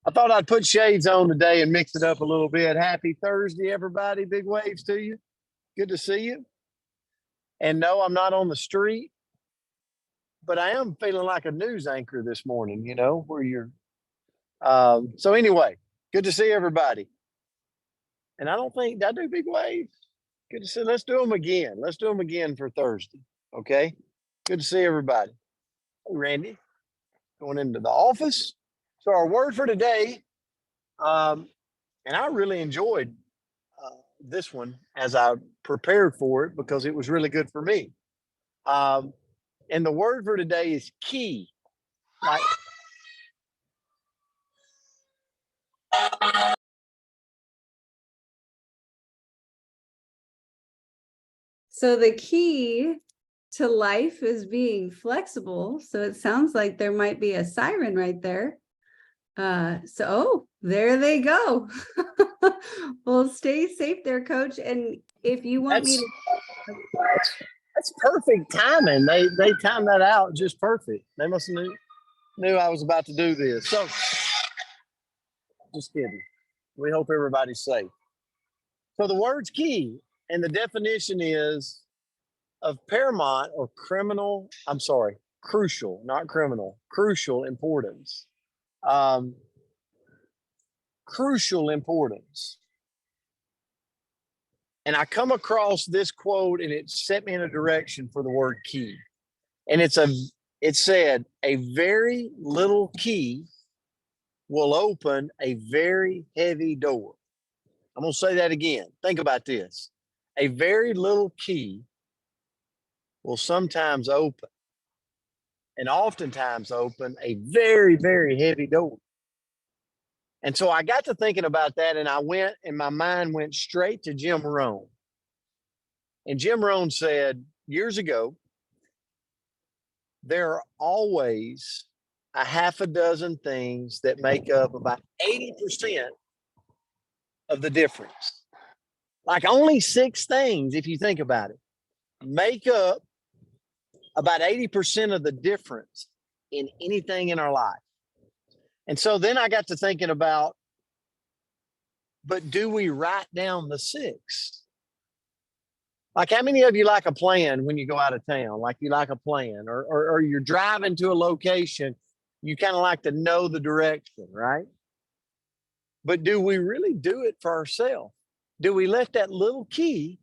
I thought I'd put shades on today and mix it up a little bit. Happy Thursday, everybody. Big waves to you. Good to see you. And no, I'm not on the street, but I am feeling like a news anchor this morning, where you're. So anyway, good to see everybody. And I don't think, did I do big waves? Good to see. Let's do them again. Let's do them again for Thursday. Okay. Good to see everybody. Hey, Randy, going into the office. So our word for today, and I really enjoyed this one as I prepared for it because it was really good for me. And the word for today is key. Like, so the key to life is being flexible. So it sounds like there might be a siren right there. There they go. Well, stay safe there, Coach. And if you want me to, that's perfect timing. They timed that out just perfect. They must have knew I was about to do this. So just kidding. We hope everybody's safe. So the word's key, and the definition is of paramount or crucial, not criminal, crucial importance. Crucial importance. And I come across this quote and it set me in a direction for the word key. And it said, a very little key will open a very heavy door. I'm going to say that again. Think about this. A very little key will sometimes open and oftentimes open a very, very heavy door. And so I got to thinking about that, and my mind went straight to Jim Rohn. And Jim Rohn said years ago, there are always a half a dozen things that make up about 80% of the difference. Like only 6 things, if you think about it, make up about 80% of the difference in anything in our life. And so then I got to thinking about, but do we write down the 6? Like how many of you like a plan when you go out of town? Like you like a plan, or you're driving to a location, you kind of like to know the direction, right? But do we really do it for ourselves? Do we let that little key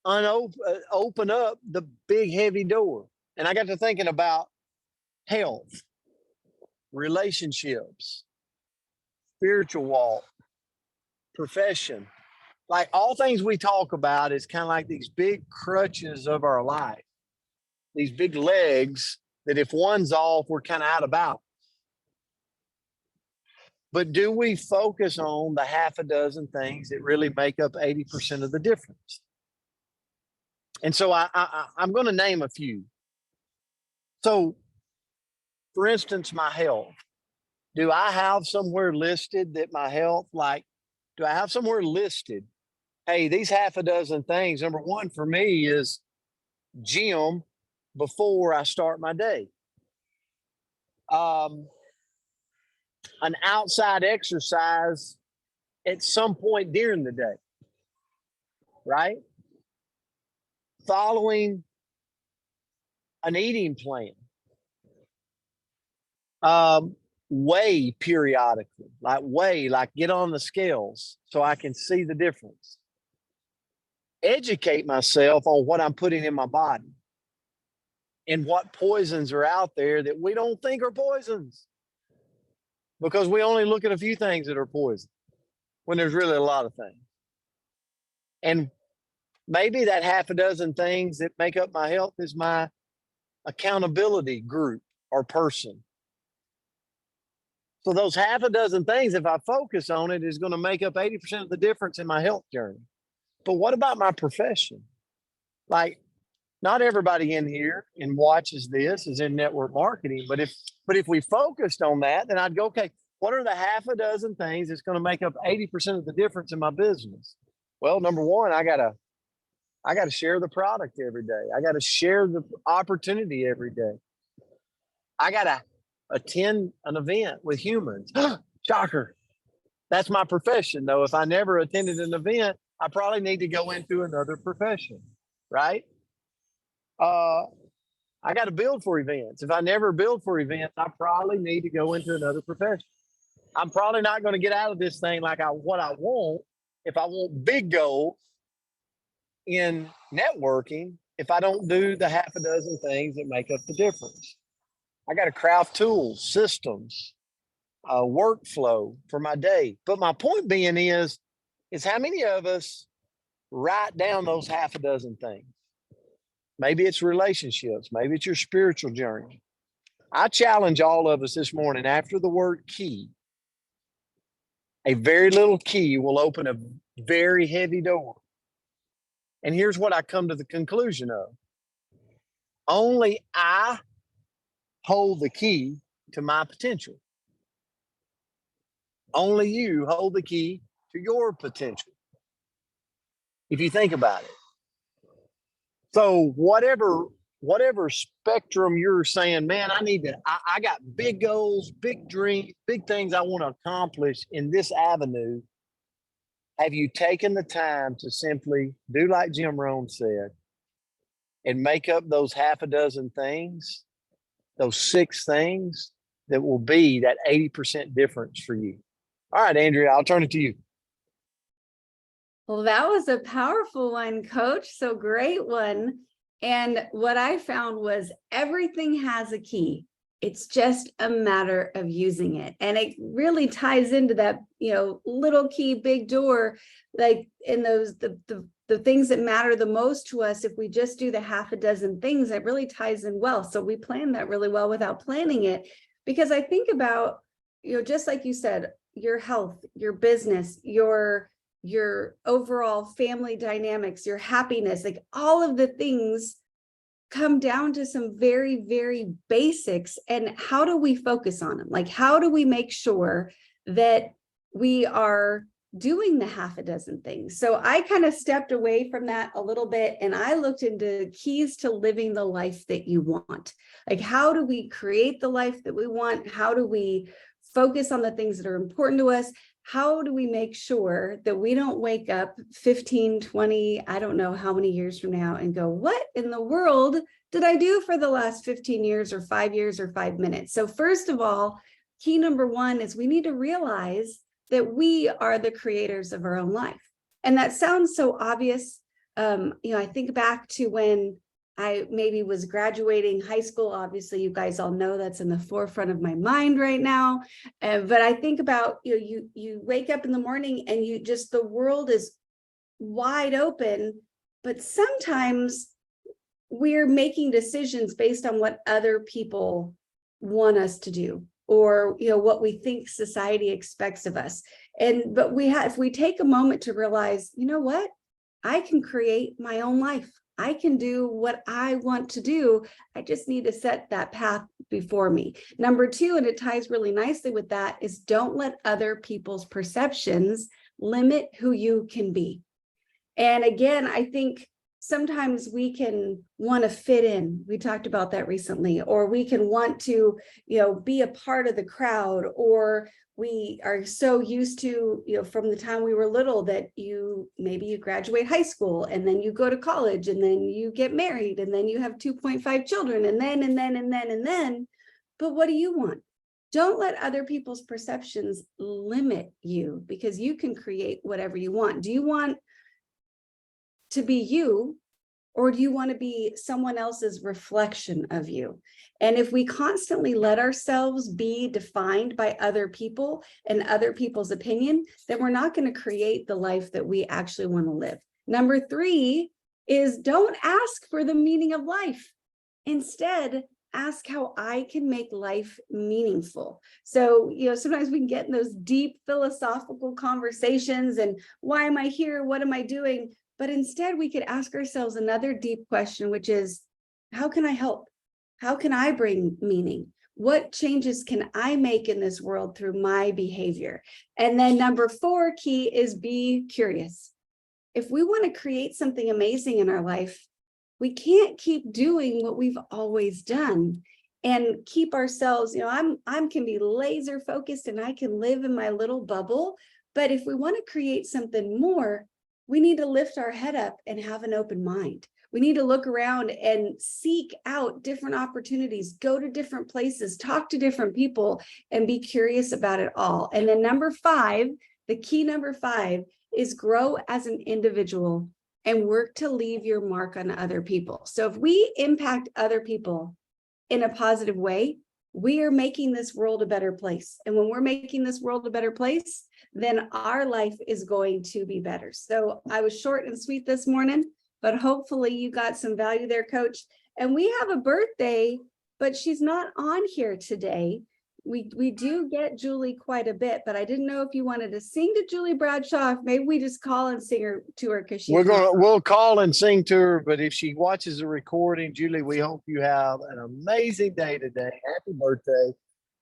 open up the big heavy door? And I got to thinking about health, relationships, spiritual walk, profession. Like all things we talk about is kind of like these big crutches of our life, these big legs that if one's off, we're kind of out of balance. But do we focus on the half a dozen things that really make up 80% of the difference? And so I'm going to name a few. So, for instance, my health. Do I have somewhere listed that my health, do I have somewhere listed, hey, these half a dozen things, number one for me is gym before I start my day. An outside exercise at some point during the day, right? Following an eating plan. Weigh periodically, like get on the scales so I can see the difference. Educate myself on what I'm putting in my body and what poisons are out there that we don't think are poisons, because we only look at a few things that are poison when there's really a lot of things. And maybe that half a dozen things that make up my health is my accountability group or person. So those half a dozen things, if I focus on it, is going to make up 80% of the difference in my health journey. But what about my profession? Like, not everybody in here and watches this is in network marketing, but if we focused on that, then I'd go, okay, what are the half a dozen things that's going to make up 80% of the difference in my business? Well, number one, I gotta share the product every day. I gotta share the opportunity every day. I gotta attend an event with humans. Shocker. That's my profession, though. If I never attended an event, I probably need to go into another profession, right? I got to build for events. If I never build for events, I probably need to go into another profession. I'm probably not going to get out of this thing like what I want. If I want big goals in networking, if I don't do the half a dozen things that make up the difference. I got to craft tools, systems, workflow for my day. But my point being is how many of us write down those half a dozen things? Maybe it's relationships. Maybe it's your spiritual journey. I challenge all of us this morning, after the word key, a very little key will open a very heavy door. And here's what I come to the conclusion of. Only I hold the key to my potential. Only you hold the key to your potential. If you think about it. So whatever spectrum you're saying, man, I got big goals, big dreams, big things I want to accomplish in this avenue. Have you taken the time to simply do like Jim Rohn said and make up those half a dozen things, those 6 things that will be that 80% difference for you? All right, Andrea, I'll turn it to you. Well, that was a powerful one, Coach. So great one. And what I found was everything has a key. It's just a matter of using it. And it really ties into that, little key, big door, like in those, the things that matter the most to us. If we just do the half a dozen things, it really ties in well. So we plan that really well without planning it, because I think about, just like you said, your health, your business, your overall family dynamics, your happiness, like all of the things come down to some very, very basics. And how do we focus on them? Like, how do we make sure that we are doing the half a dozen things? So I kind of stepped away from that a little bit, and I looked into keys to living the life that you want. Like, how do we create the life that we want? How do we focus on the things that are important to us? How do we make sure that we don't wake up 15, 20, I don't know how many years from now and go, what in the world did I do for the last 15 years or 5 years or 5 minutes? So first of all, key number 1 is we need to realize that we are the creators of our own life. And that sounds so obvious. I think back to when I maybe was graduating high school. Obviously, you guys all know that's in the forefront of my mind right now. But I think about, you wake up in the morning and the world is wide open, but sometimes we're making decisions based on what other people want us to do, or, what we think society expects of us. But if we take a moment to realize, what, I can create my own life. I can do what I want to do. I just need to set that path before me. Number 2, and it ties really nicely with that, is don't let other people's perceptions limit who you can be. And again, I think sometimes we can want to fit in. We talked about that recently, or we can want to, be a part of the crowd, or we are so used to, from the time we were little that maybe you graduate high school and then you go to college and then you get married and then you have 2.5 children and then, but what do you want? Don't let other people's perceptions limit you, because you can create whatever you want. Do you want to be you, or do you want to be someone else's reflection of you? And if we constantly let ourselves be defined by other people and other people's opinion, then we're not going to create the life that we actually want to live. Number 3 is don't ask for the meaning of life. Instead, ask how I can make life meaningful. So, sometimes we can get in those deep philosophical conversations and why am I here? What am I doing? But instead, we could ask ourselves another deep question, which is, how can I help? How can I bring meaning? What changes can I make in this world through my behavior? And then number 4 key is be curious. If we want to create something amazing in our life, we can't keep doing what we've always done. and keep ourselves, I'm can be laser focused and I can live in my little bubble. But if we want to create something more, we need to lift our head up and have an open mind. We need to look around and seek out different opportunities, go to different places, talk to different people, and be curious about it all. And then number 5, the key number 5 is grow as an individual and work to leave your mark on other people. So if we impact other people in a positive way, we are making this world a better place. And when we're making this world a better place, then our life is going to be better. So I was short and sweet this morning, but hopefully you got some value there, Coach. And we have a birthday, but she's not on here today. We do get Julie quite a bit, but I didn't know if you wanted to sing to Julie Bradshaw. If maybe we just call and sing her to her because she's we'll call and sing to her, but if she watches the recording, Julie, we hope you have an amazing day today. Happy birthday.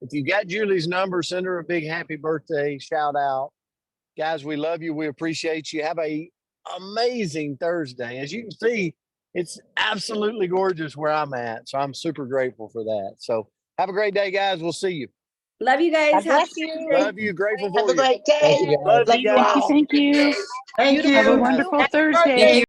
If you got Julie's number, send her a big happy birthday shout out. Guys, we love you. We appreciate you. Have a amazing Thursday. As you can see, it's absolutely gorgeous where I'm at. So I'm super grateful for that. So have a great day, guys. We'll see you. Love you guys. God bless Happy you. Thursday. Love you. Grateful Have for a you. great Thank day. you, guys. Love you all. Thank you. Thank Have a you. wonderful Happy Thursday. birthday.